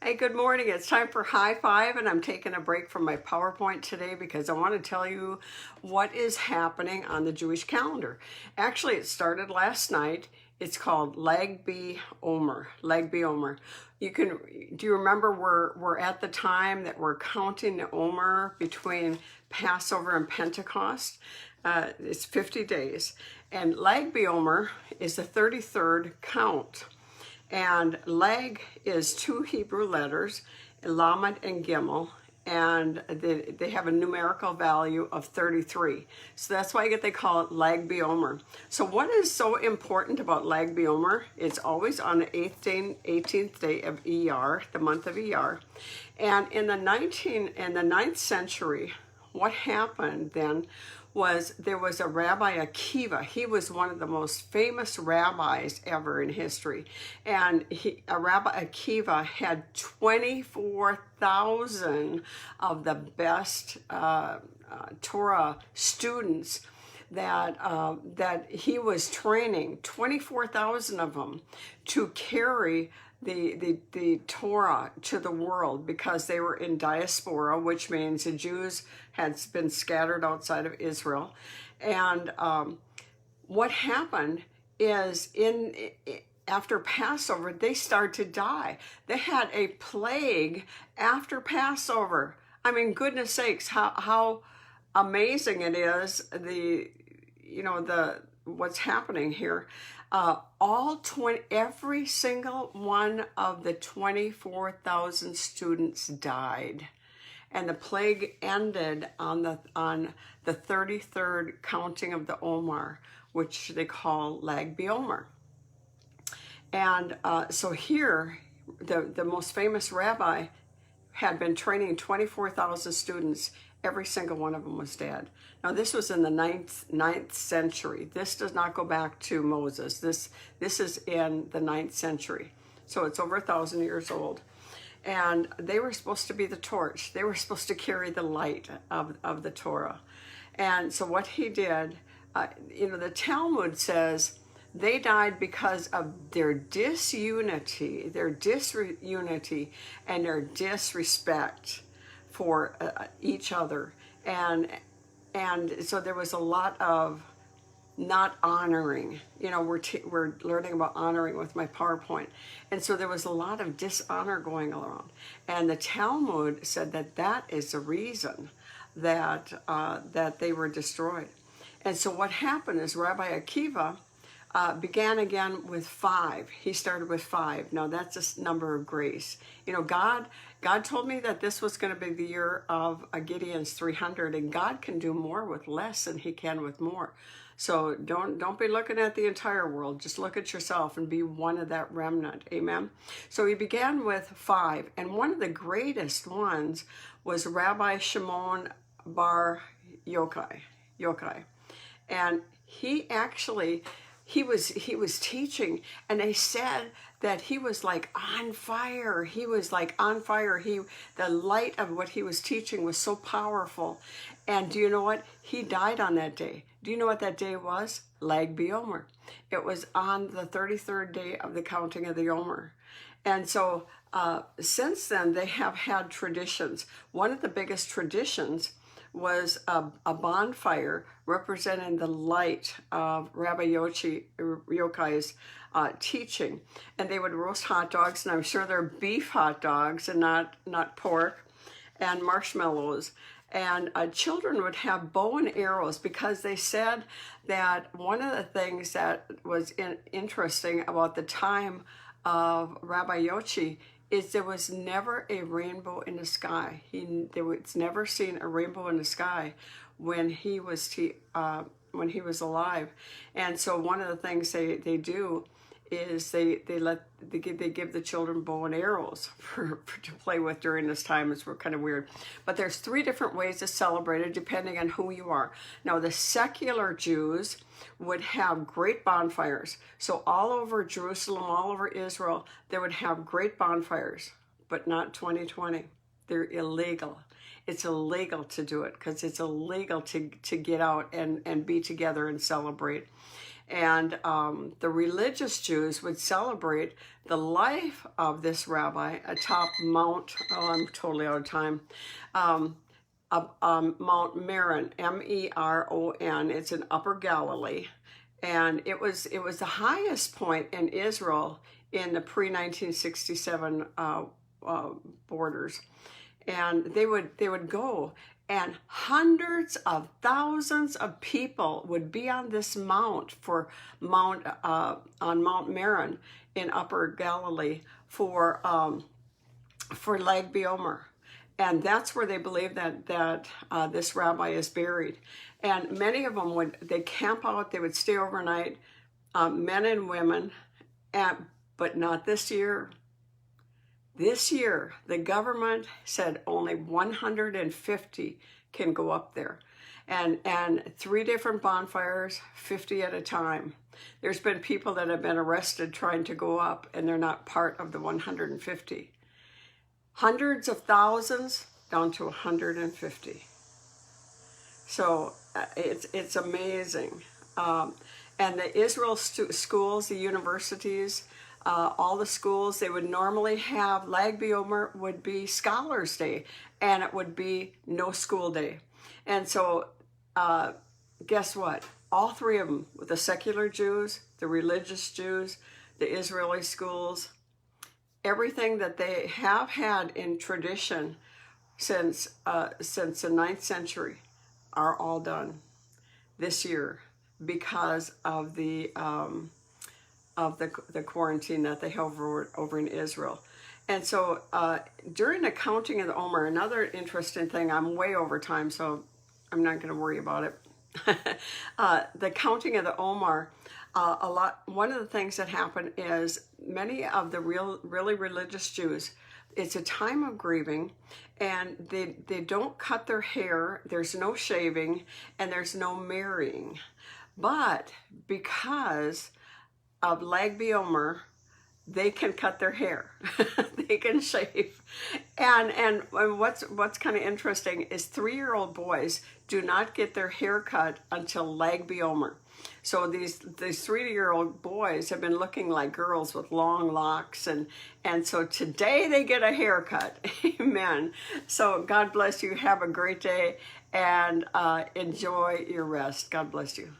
Hey, good morning. It's time for High Five, and I'm taking a break from my PowerPoint today because I want to tell you what is happening on the Jewish calendar. Actually, it started last night. It's called Lag BOmer. Lag BOmer. Do you remember we're at the time that we're counting the Omer between Passover and Pentecost? It's 50 days. And Lag BOmer is the 33rd count. And Lag is two Hebrew letters, Lamed and Gimel, and they have a numerical value of 33. So that's why they call it Lag BOmer. So what is so important about Lag BOmer? It's always on the 18th day of ER, the month of ER. And in the 9th century, what happened then was there was a Rabbi Akiva. He was one of the most famous rabbis ever in history. And Rabbi Akiva had 24,000 of the best Torah students that he was training, 24,000 of them, to carry the Torah to the world, because they were in diaspora, which means the Jews had been scattered outside of Israel. And what happened is after Passover, they started to die. They had a plague after Passover. I mean, goodness sakes, how amazing it is, what's happening here. Every single one of the 24,000 students died, and the plague ended on the 33rd counting of the Omer, which they call Lag BOmer. And so here, the most famous rabbi had been training 24,000 students. Every single one of them was dead. Now, this was in the 9th century. This does not go back to Moses. This is in the 9th century. So it's over 1,000 years old. And they were supposed to be the torch. They were supposed to carry the light of the Torah. And so what he did, the Talmud says they died because of their disunity, and their disrespect for each other. And so there was a lot of not honoring. We're learning about honoring with my PowerPoint. And so there was a lot of dishonor going around. And the Talmud said that is the reason that they were destroyed. And so what happened is Rabbi Akiva began again with 5. He started with 5. Now that's a number of grace. God told me that this was going to be the year of Gideon's 300, and God can do more with less than he can with more. So don't be looking at the entire world. Just look at yourself and be one of that remnant. Amen. So he began with 5, and one of the greatest ones was Rabbi Shimon bar Yochai. And he was teaching, and they said that he was like on fire. He was like on fire. The light of what he was teaching was so powerful. And do you know what? He died on that day. Do you know what that day was? Lag BOmer. It was on the 33rd day of the counting of the Omer. And so since then, they have had traditions. One of the biggest traditions was a bonfire representing the light of Rabbi Yochai's teaching. And they would roast hot dogs, and I'm sure they're beef hot dogs and not pork, and marshmallows. And children would have bow and arrows, because they said that one of the things that was interesting about the time of Rabbi Yochi is there was never a rainbow in the sky. There was never seen a rainbow in the sky when he was alive. And so one of the things they do is they give the children bow and arrows to play with during this time. It's kind of weird. But there's 3 different ways to celebrate it depending on who you are. Now, the secular Jews would have great bonfires. So all over Jerusalem, all over Israel, they would have great bonfires, but not 2020. They're illegal. It's illegal to do it because it's illegal to get out and be together and celebrate. And the religious Jews would celebrate the life of this rabbi atop Mount, oh, I'm totally out of time, Mount Meron, Meron. It's in Upper Galilee. And it was the highest point in Israel in the pre-1967 borders. And they would go, and hundreds of thousands of people would be on this mount on Mount Meron in Upper Galilee for Lag BOmer. And that's where they believe that this rabbi is buried. And many of them they camp out, they would stay overnight, men and women, but not this year. This year, the government said only 150 can go up there. And 3 different bonfires, 50 at a time. There's been people that have been arrested trying to go up, and they're not part of the 150. Hundreds of thousands down to 150. So it's amazing. And the Israel schools, the universities, all the schools, they would normally have Lag BOmer would be Scholars Day, and it would be no school day. And so guess what? All 3 of them, with the secular Jews, the religious Jews, the Israeli schools, everything that they have had in tradition since the 9th century are all done this year because of the quarantine that they have over in Israel. And so during the counting of the Omer, another interesting thing, I'm way over time, so I'm not going to worry about it. The counting of the Omer, one of the things that happen is many of the really religious Jews, it's a time of grieving, and they don't cut their hair, there's no shaving, and there's no marrying. But because of Lag BOmer, they can cut their hair, they can shave. And what's kind of interesting is 3-year-old boys do not get their hair cut until Lag BOmer. So these 3-year-old boys have been looking like girls with long locks, and so today they get a haircut. Amen. So God bless you. Have a great day, and enjoy your rest. God bless you.